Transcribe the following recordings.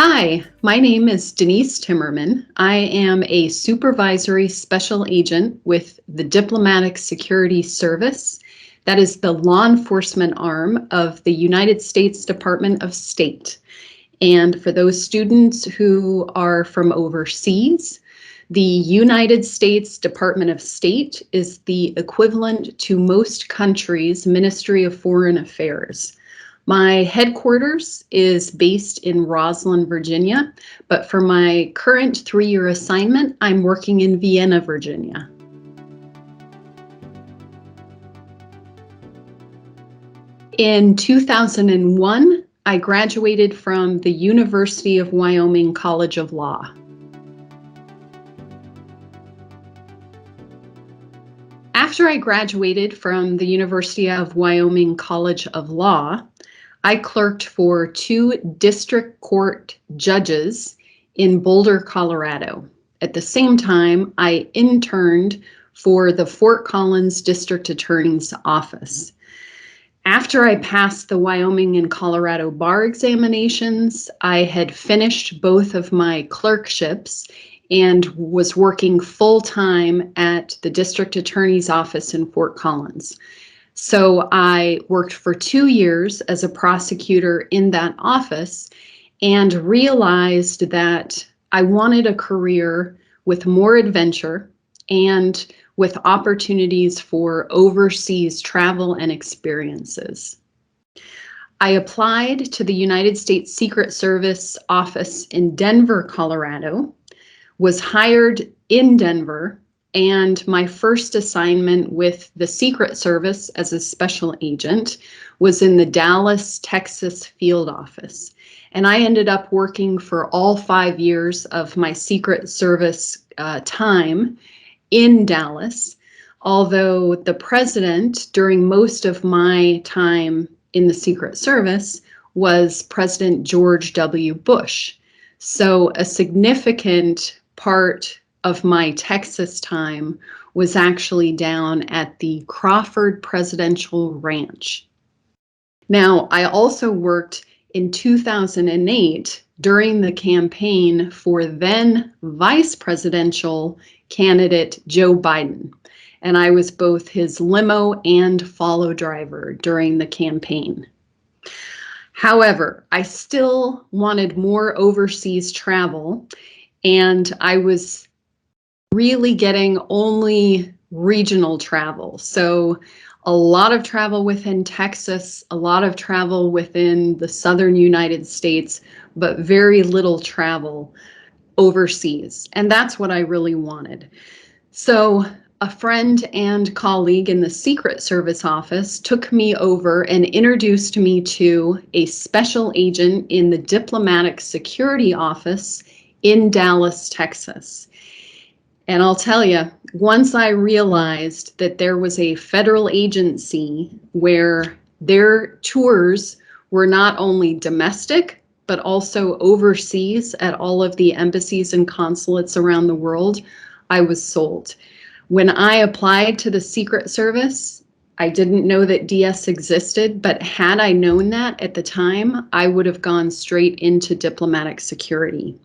Hi, my name is Denise Timmerman. I am a supervisory special agent with the Diplomatic Security Service. That is the law enforcement arm of the United States Department of State. And for those students who are from overseas, the United States Department of State is the equivalent to most countries' Ministry of Foreign Affairs. My headquarters is based in Roslyn, Virginia, but for my current 3-year assignment, I'm working in Vienna, Virginia. In 2001, I graduated from the University of Wyoming College of Law. After I graduated from the University of Wyoming College of Law, I clerked for 2 district court judges in Boulder, Colorado. At the same time, I interned for the Fort Collins District Attorney's Office. After I passed the Wyoming and Colorado bar examinations, I had finished both of my clerkships and was working full-time at the District Attorney's Office in Fort Collins. So I worked for 2 years as a prosecutor in that office and realized that I wanted a career with more adventure and with opportunities for overseas travel and experiences. I applied to the United States Secret Service office in Denver, Colorado, was hired in Denver, and my first assignment with the Secret Service as a special agent was in the Dallas, Texas field office. And I ended up working for all 5 years of my Secret Service time in Dallas, although the president during most of my time in the Secret Service was President George W. Bush. So a significant part of my Texas time was actually down at the Crawford Presidential Ranch. Now, I also worked in 2008 during the campaign for then vice presidential candidate Joe Biden, and I was both his limo and follow driver during the campaign. However, I still wanted more overseas travel, and I was really getting only regional travel. So a lot of travel within Texas, a lot of travel within the southern United States, but very little travel overseas. And that's what I really wanted. So a friend and colleague in the Secret Service office took me over and introduced me to a special agent in the Diplomatic Security Office in Dallas, Texas. And I'll tell you, once I realized that there was a federal agency where their tours were not only domestic, but also overseas at all of the embassies and consulates around the world, I was sold. When I applied to the Secret Service, I didn't know that DS existed, but had I known that at the time, I would have gone straight into diplomatic security.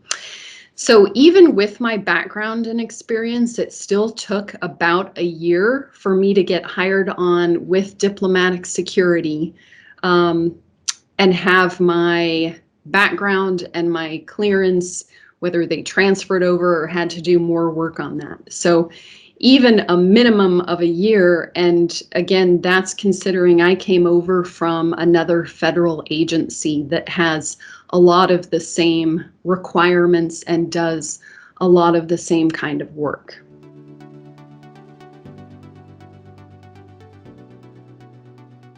So even with my background and experience, it still took about a year for me to get hired on with diplomatic security and have my background and my clearance, whether they transferred over or had to do more work on that. So even a minimum of a year, and again, that's considering I came over from another federal agency that has a lot of the same requirements and does a lot of the same kind of work.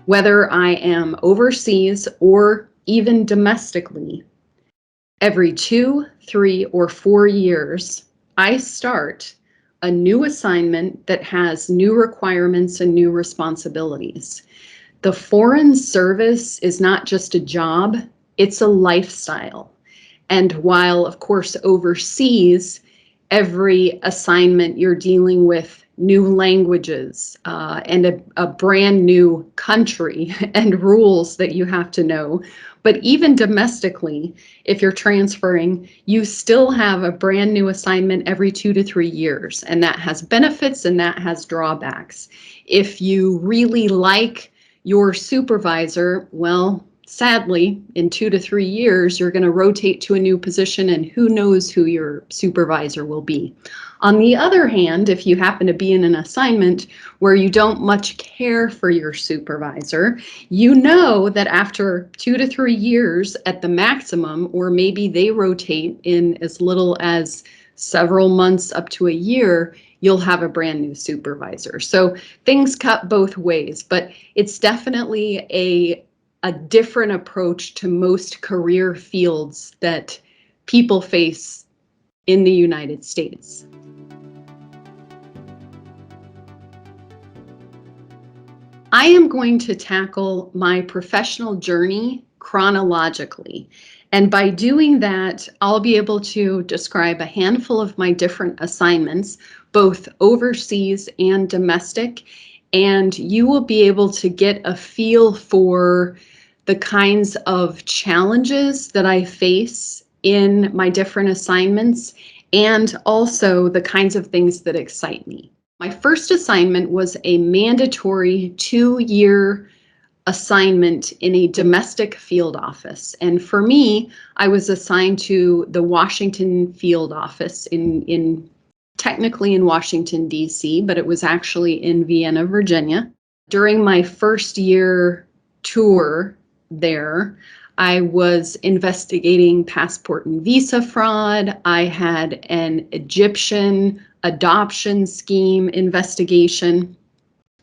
Whether I am overseas or even domestically, every 2, 3, or 4 years, I start a new assignment that has new requirements and new responsibilities. The Foreign Service is not just a job, it's a lifestyle. And while, of course, overseas, every assignment you're dealing with new languages and a brand new country and rules that you have to know. But even domestically, if you're transferring, you still have a brand new assignment every 2 to 3 years, and that has benefits and that has drawbacks. If you really like your supervisor, well, sadly, in 2 to 3 years, you're going to rotate to a new position, and who knows who your supervisor will be. On the other hand, if you happen to be in an assignment where you don't much care for your supervisor, you know that after 2 to 3 years at the maximum, or maybe they rotate in as little as several months up to a year, you'll have a brand new supervisor. So things cut both ways, but it's definitely a different approach to most career fields that people face in the United States. I am going to tackle my professional journey chronologically. And by doing that, I'll be able to describe a handful of my different assignments, both overseas and domestic, and you will be able to get a feel for the kinds of challenges that I face in my different assignments, and also the kinds of things that excite me. My first assignment was a mandatory 2-year assignment in a domestic field office. And for me, I was assigned to the Washington field office technically in Washington, D.C., but it was actually in Vienna, Virginia. During my first year tour there, I was investigating passport and visa fraud. I had an Egyptian adoption scheme investigation,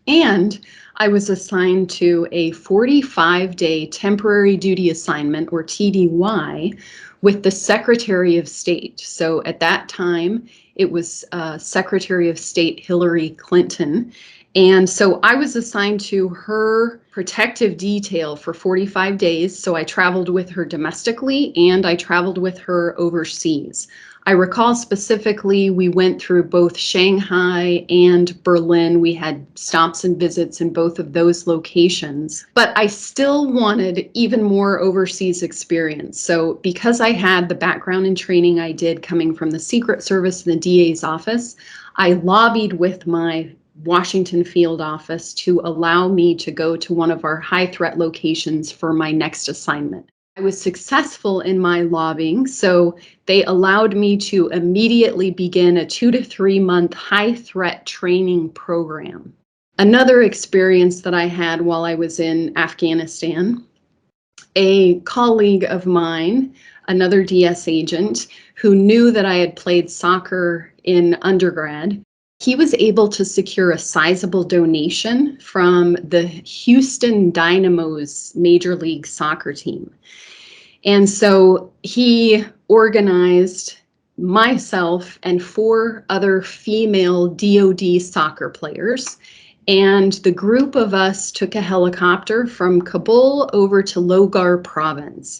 and I was assigned to a 45-day temporary duty assignment, or TDY, with the Secretary of State. So at that time, it was Secretary of State Hillary Clinton. And so I was assigned to her protective detail for 45 days. So I traveled with her domestically and I traveled with her overseas. I recall specifically, we went through both Shanghai and Berlin. We had stops and visits in both of those locations, but I still wanted even more overseas experience. So because I had the background and training I did coming from the Secret Service and the DA's office, I lobbied with my Washington field office to allow me to go to one of our high threat locations for my next assignment. I was successful in my lobbying, so they allowed me to immediately begin a 2 to 3 month high threat training program. Another experience that I had while I was in Afghanistan, a colleague of mine, another DS agent, who knew that I had played soccer in undergrad, he was able to secure a sizable donation from the Houston Dynamo's Major League Soccer team. And so he organized myself and 4 other female DoD soccer players. And the group of us took a helicopter from Kabul over to Logar province.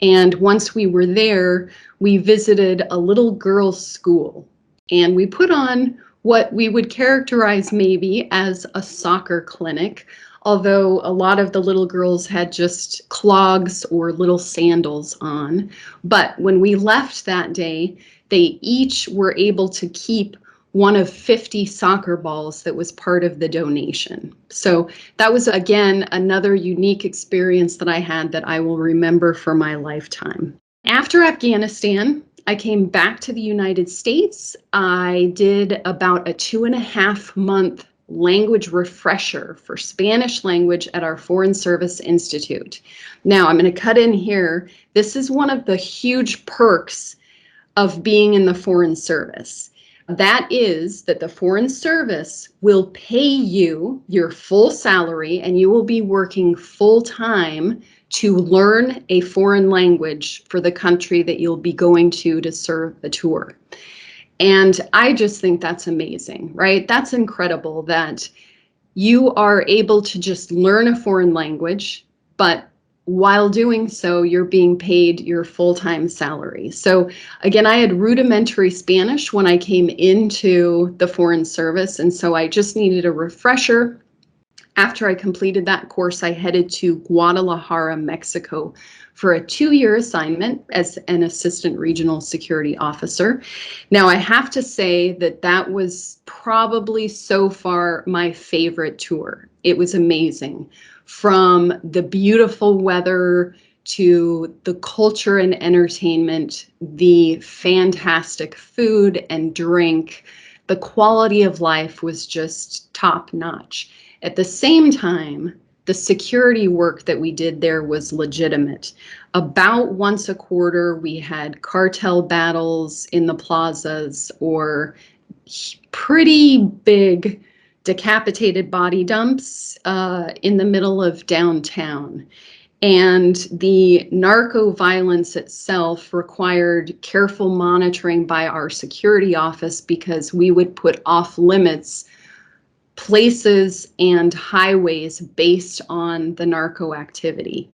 And once we were there, we visited a little girls' school. And we put on what we would characterize maybe as a soccer clinic, although a lot of the little girls had just clogs or little sandals on. But when we left that day, they each were able to keep one of 50 soccer balls that was part of the donation. So that was, again, another unique experience that I had that I will remember for my lifetime. After Afghanistan, I came back to the United States. I did about a 2.5 month language refresher for Spanish language at our Foreign Service Institute. Now, I'm going to cut in here. This is one of the huge perks of being in the Foreign Service. That is that the Foreign Service will pay you your full salary and you will be working full time to learn a foreign language for the country that you'll be going to serve the tour. And I just think that's amazing, right? That's incredible that you are able to just learn a foreign language, but while doing so, you're being paid your full-time salary. So again, I had rudimentary Spanish when I came into the Foreign Service, and so I just needed a refresher. After I completed that course, I headed to Guadalajara, Mexico for a 2-year assignment as an assistant regional security officer. Now, I have to say that that was probably so far my favorite tour. It was amazing. From the beautiful weather to the culture and entertainment, the fantastic food and drink, the quality of life was just top notch. At the same time, the security work that we did there was legitimate. About once a quarter, we had cartel battles in the plazas or pretty big decapitated body dumps in the middle of downtown. And the narco violence itself required careful monitoring by our security office because we would put off limits places and highways based on the narco activity.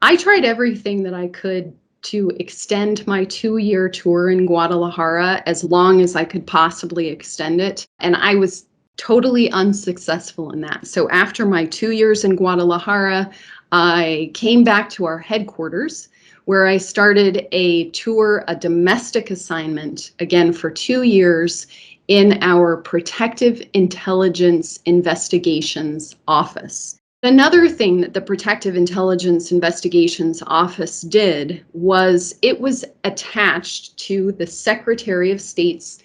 I tried everything that I could to extend my 2-year tour in Guadalajara as long as I could possibly extend it, and I was totally unsuccessful in that. So after my 2 years in Guadalajara, I came back to our headquarters where I started a tour, a domestic assignment, again for 2 years in our Protective Intelligence Investigations Office. Another thing that the Protective Intelligence Investigations Office did was it was attached to the Secretary of State's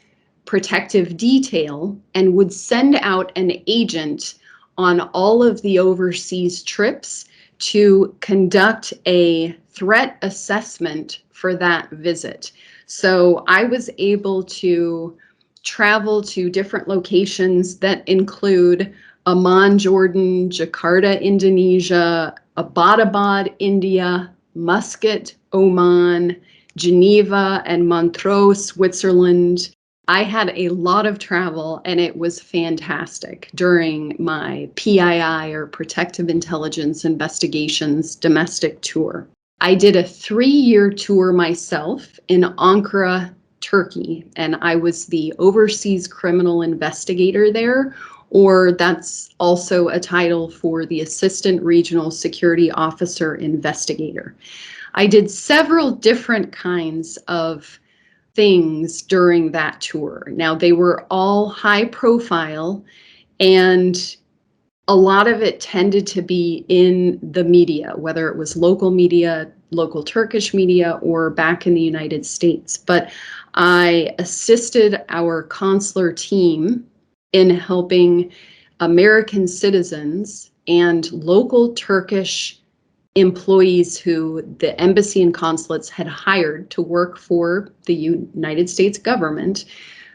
protective detail and would send out an agent on all of the overseas trips to conduct a threat assessment for that visit. So I was able to travel to different locations that include Amman, Jordan, Jakarta, Indonesia, Abbottabad, India, Muscat, Oman, Geneva, and Montreux, Switzerland. I had a lot of travel, and it was fantastic during my PII, or Protective Intelligence Investigations, domestic tour. I did a 3-year tour myself in Ankara, Turkey, and I was the overseas criminal investigator there, or that's also a title for the Assistant Regional Security Officer Investigator. I did several different kinds of things during that tour. Now, they were all high profile, and a lot of it tended to be in the media, whether it was local media, local Turkish media, or back in the United States. But I assisted our consular team in helping American citizens and local Turkish employees who the embassy and consulates had hired to work for the United States government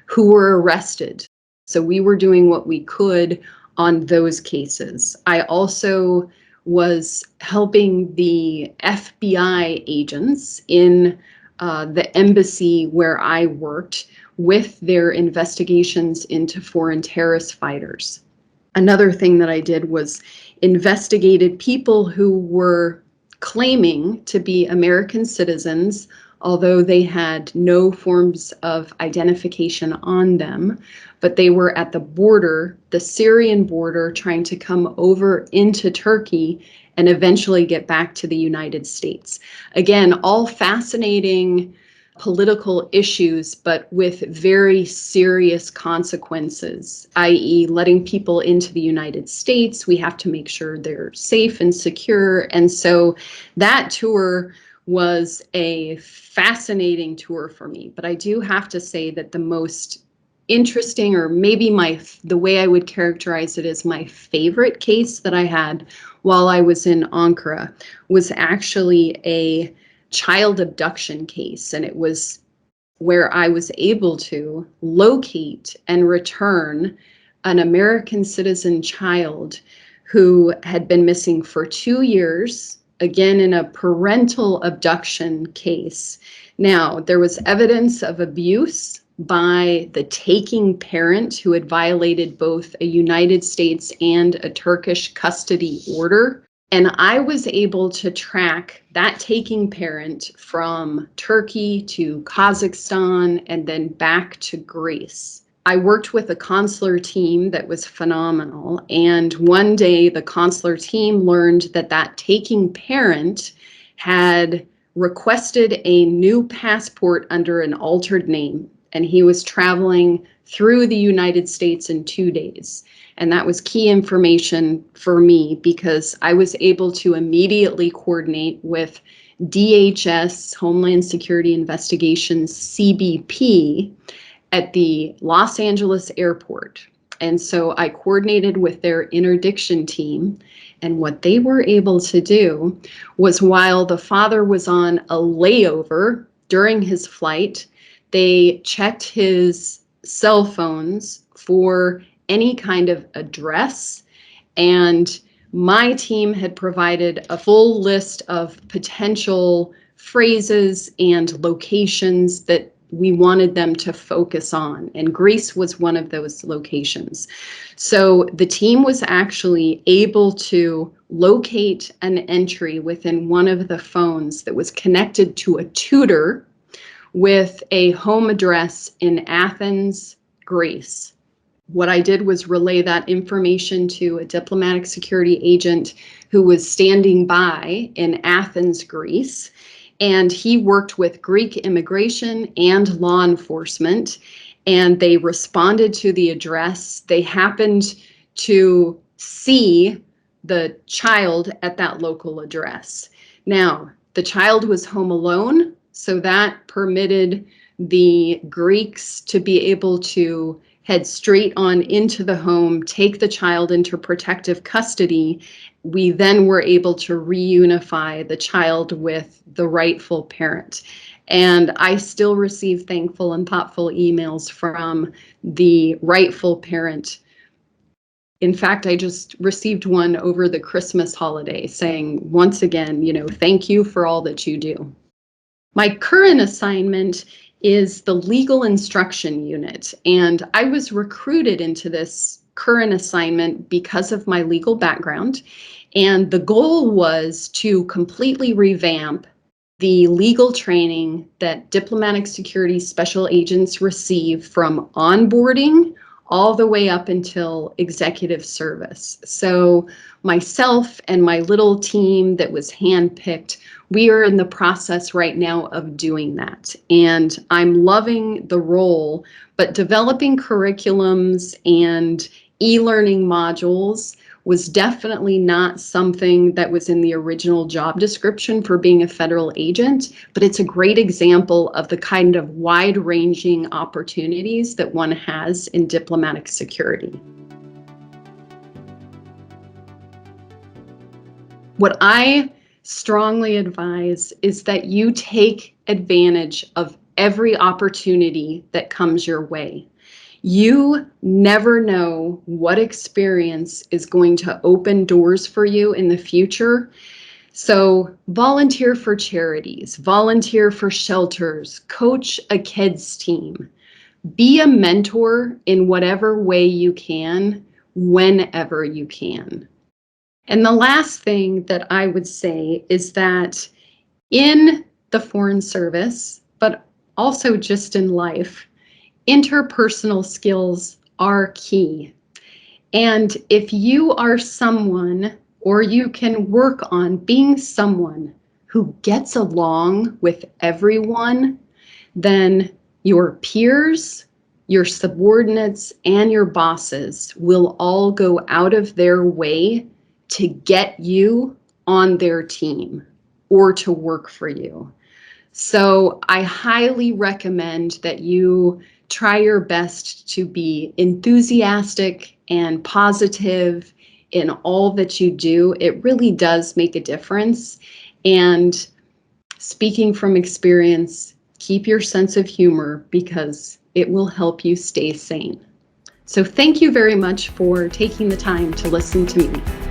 who were arrested. So we were doing what we could on those cases. I also was helping the FBI agents in the embassy where I worked with their investigations into foreign terrorist fighters. Another thing that I did was investigated people who were claiming to be American citizens, although they had no forms of identification on them, but they were at the border, the Syrian border, trying to come over into Turkey and eventually get back to the United States. Again, all fascinating political issues, but with very serious consequences, i.e. letting people into the United States. We have to make sure they're safe and secure. And so that tour was a fascinating tour for me. But I do have to say that the most interesting, or maybe the way I would characterize it as my favorite case that I had while I was in Ankara, was actually a child abduction case. And it was where I was able to locate and return an American citizen child who had been missing for 2 years, again in a parental abduction case. Now, there was evidence of abuse by the taking parent who had violated both a United States and a Turkish custody order. And I was able to track that taking parent from Turkey to Kazakhstan and then back to Greece. I worked with a consular team that was phenomenal. And one day the consular team learned that that taking parent had requested a new passport under an altered name. And he was traveling through the United States in 2 days. And that was key information for me because I was able to immediately coordinate with DHS, Homeland Security Investigations, CBP, at the Los Angeles airport. And so I coordinated with their interdiction team. And what they were able to do was, while the father was on a layover during his flight, they checked his cell phones for any kind of address. And my team had provided a full list of potential phrases and locations that we wanted them to focus on, and Greece was one of those locations. So the team was actually able to locate an entry within one of the phones that was connected to a tutor with a home address in Athens, Greece. What I did was relay that information to a diplomatic security agent who was standing by in Athens, Greece. And he worked with Greek immigration and law enforcement, and they responded to the address. They happened to see the child at that local address. Now, the child was home alone, so that permitted the Greeks to be able to head straight on into the home, take the child into protective custody. We then were able to reunify the child with the rightful parent. And I still receive thankful and thoughtful emails from the rightful parent. In fact, I just received one over the Christmas holiday saying, once again, thank you for all that you do. My current assignment is the legal instruction unit, and I was recruited into this current assignment because of my legal background, and the goal was to completely revamp the legal training that diplomatic security special agents receive from onboarding all the way up until executive service. So myself and my little team that was handpicked, we are in the process right now of doing that. And I'm loving the role, but developing curriculums and e-learning modules was definitely not something that was in the original job description for being a federal agent, but it's a great example of the kind of wide-ranging opportunities that one has in diplomatic security. What I strongly advise is that you take advantage of every opportunity that comes your way. You never know what experience is going to open doors for you in the future. So volunteer for charities, volunteer for shelters, coach a kids team, be a mentor in whatever way you can, whenever you can. And the last thing that I would say is that in the Foreign Service, but also just in life, interpersonal skills are key. And if you are someone, or you can work on being someone who gets along with everyone, then your peers, your subordinates, and your bosses will all go out of their way to get you on their team or to work for you. So I highly recommend that you try your best to be enthusiastic and positive in all that you do. It really does make a difference. And speaking from experience, keep your sense of humor because it will help you stay sane. So thank you very much for taking the time to listen to me.